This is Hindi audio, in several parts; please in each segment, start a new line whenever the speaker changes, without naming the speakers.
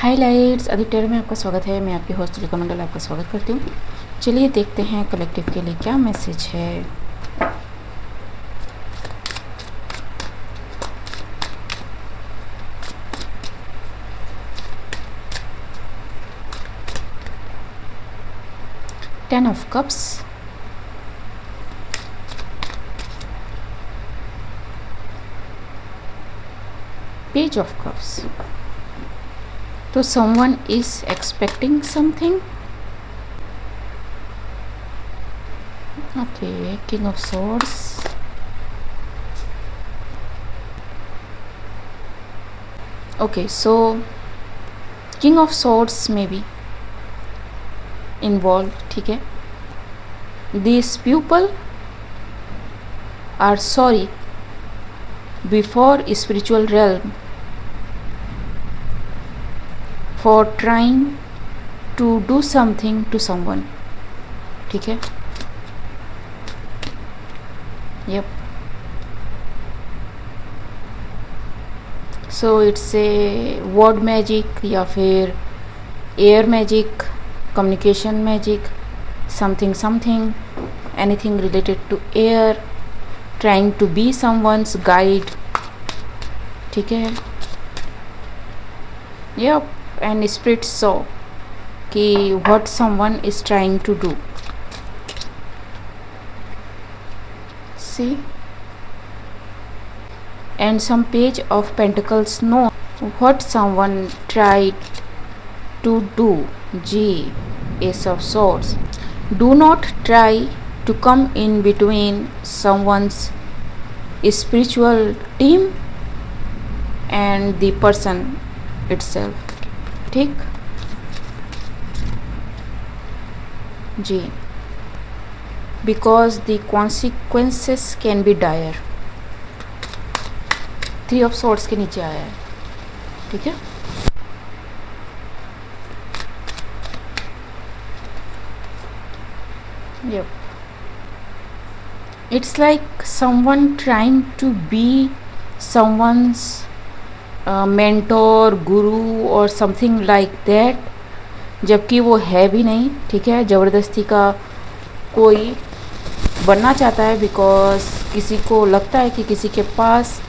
हाइलाइट्स आदित्य में आपका स्वागत है। मैं आपकी होस्ट रिका मंडल आपका स्वागत करती हूँ। चलिए देखते हैं कलेक्टिव के लिए क्या मैसेज है। Ten of cups, page of cups. तो someone is expecting something. Okay, king of swords. Okay, so king of swords may be involved. ठीक है, these people are sorry before spiritual realm for trying to do something to someone. ठीक है, yep. So it's a word magic या फिर air magic, communication magic, something, anything related to air, trying to be someone's guide. ठीक है, yep. And spirit saw कि what someone is trying to do. See, and some page of pentacles know what someone tried to do. G, ace of swords. Do not try to come in between someone's spiritual team and the person itself. ठीक जी, because the consequences can be dire. Three of swords के नीचे आया है। ठीक है, yep. It's like someone trying to be someone's mentor, गुरु और समथिंग लाइक दैट, जबकि वो है भी नहीं। ठीक है, ज़बरदस्ती का कोई बनना चाहता है बिकॉज किसी को लगता है कि किसी के पास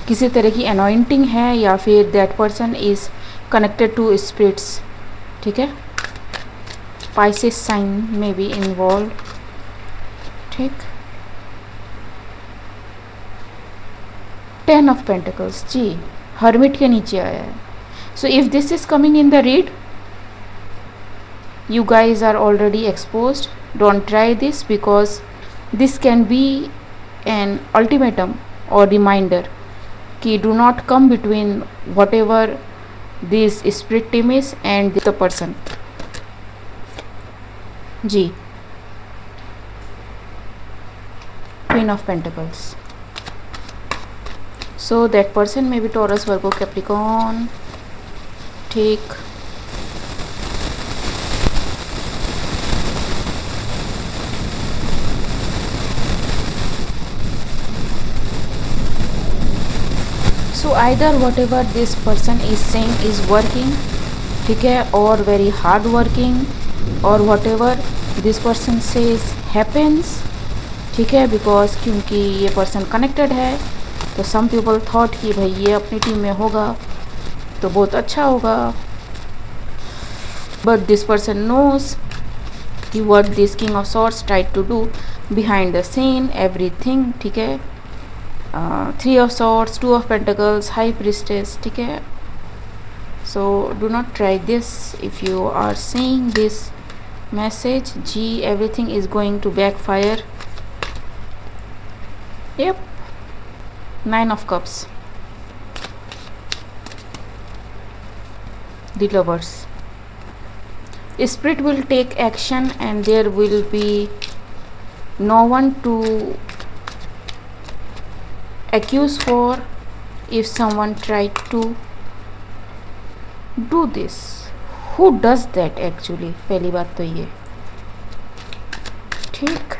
किसी तरह की अनॉइंटिंग है या फिर that person is connected to spirits. ठीक है, पाइसेस साइन में बी इन्वॉल्व। ठीक, टेन ऑफ पेंटिकल्स जी, हर्मिट के नीचे आया है। So if this is coming in the read, you guys are already exposed. Don't try this because this can be an ultimatum or reminder कि do not come between whatever this spirit team is and the person. जी, Queen of Pentacles. So that person may be Taurus, Virgo, Capricorn. ठीक, so either whatever this person is saying is working, ठीक है, or very hard working, or whatever this person says happens. ठीक है, because क्योंकि ये person connected है तो some people thought कि भाई ये अपनी टीम में होगा तो बहुत अच्छा होगा, but this person knows कि what this king of swords tried to do behind the scene, everything. ठीक है, three of swords, two of pentacles, high priestess. ठीक है, so do not try this if you are seeing this message. G, everything is going to backfire. Yep, Nine of Cups, the Lovers. Spirit will take action and there will be no one to accuse for if someone tried to do this. Who does that actually? पहली बात तो ये। ठीक,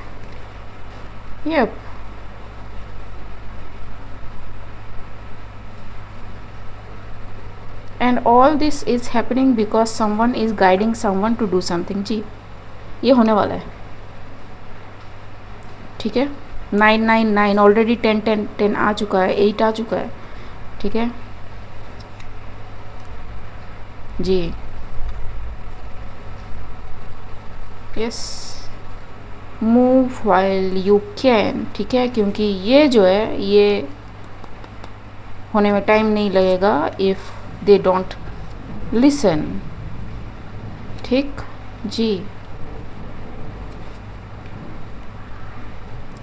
yep. And all this is happening because someone is guiding someone to do something. जी, ये होने वाला है, ठीक है। 999 ऑलरेडी 10 आ चुका है, 8 आ चुका है, ठीक है जी। Yes, move while you can, ठीक है, क्योंकि ये जो है ये होने में टाइम नहीं लगेगा इफ़ दे डोंट लिसन, ठीक जी।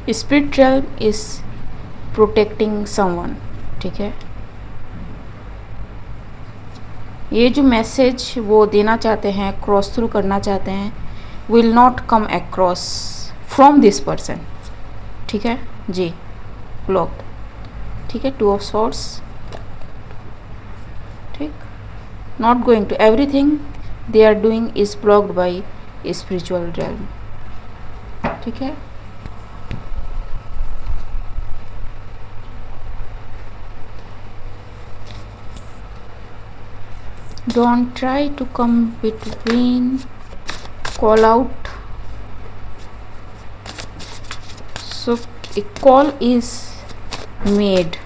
Spirit realm is protecting someone, ठीक है। ये जो मैसेज वो देना चाहते हैं, क्रॉस थ्रू करना चाहते हैं, will not come across from this person, ठीक है जी, ब्लॉक्ड, ठीक है। 2 ऑफ सॉर्ड्स, ठीक, not going to, everything they are doing is blocked by spiritual realm, ठीक है। Don't try to come between, call out. So a call is made.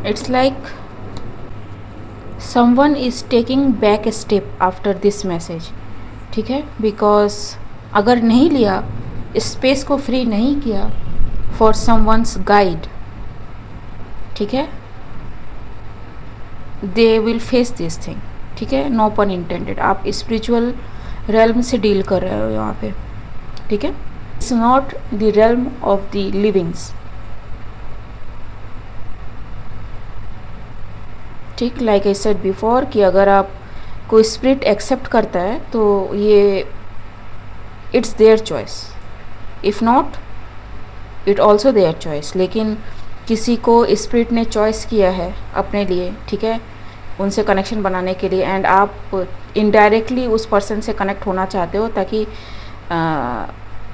It's like someone is taking back a step after this message, ठीक है, बिकॉज अगर नहीं लिया, स्पेस को फ्री नहीं किया फॉर समवन्स गाइड, ठीक है, they will face this thing, ठीक है, नो पन इंटेंडेड। आप स्पिरिचुअल रेल्म से डील कर रहे हो यहाँ पे, ठीक है। It's not the realm of the livings, ठीक। लाइक आई सेड बिफोर कि अगर आप कोई स्पिरिट एक्सेप्ट करता है तो ये it's their choice, if not it also their choice. लेकिन किसी को स्पिरिट ने चॉइस किया है अपने लिए, ठीक है, उनसे कनेक्शन बनाने के लिए, एंड आप इनडायरेक्टली उस पर्सन से कनेक्ट होना चाहते हो ताकि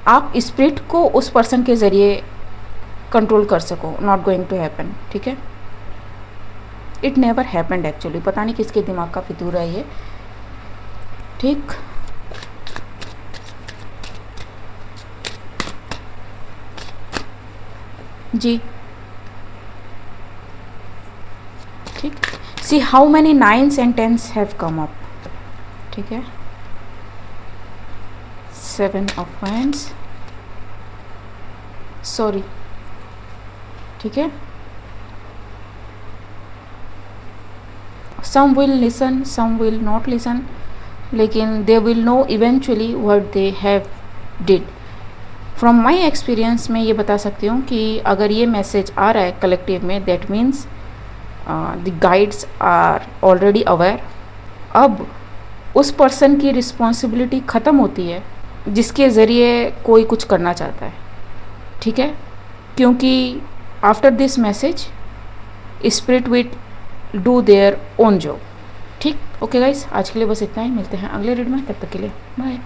आप स्पिरिट को उस पर्सन के ज़रिए कंट्रोल कर सको। नॉट गोइंग टू हैपन, ठीक है, इट नेवर हैपेंड एक्चुअली। पता नहीं किसके दिमाग का फितूर है ये, ठीक। जी, ठीक। See how many 9s and 10s have come up, ठीक है। 7 of Wands, सॉरी, ठीक है। some will listen, some will not listen, लेकिन they will know eventually what they have did. From my experience मैं ये बता सकती हूँ कि अगर ये मैसेज आ रहा है कलेक्टिव में, that means the guides are already aware. अब उस पर्सन की रिस्पॉन्सिबिलिटी ख़त्म होती है जिसके ज़रिए कोई कुछ करना चाहता है, ठीक है, क्योंकि after this message spirit will do their own job, ठीक। ओके गाइस, आज के लिए बस इतना ही, मिलते हैं अगले रीड में, तब तक के लिए बाय।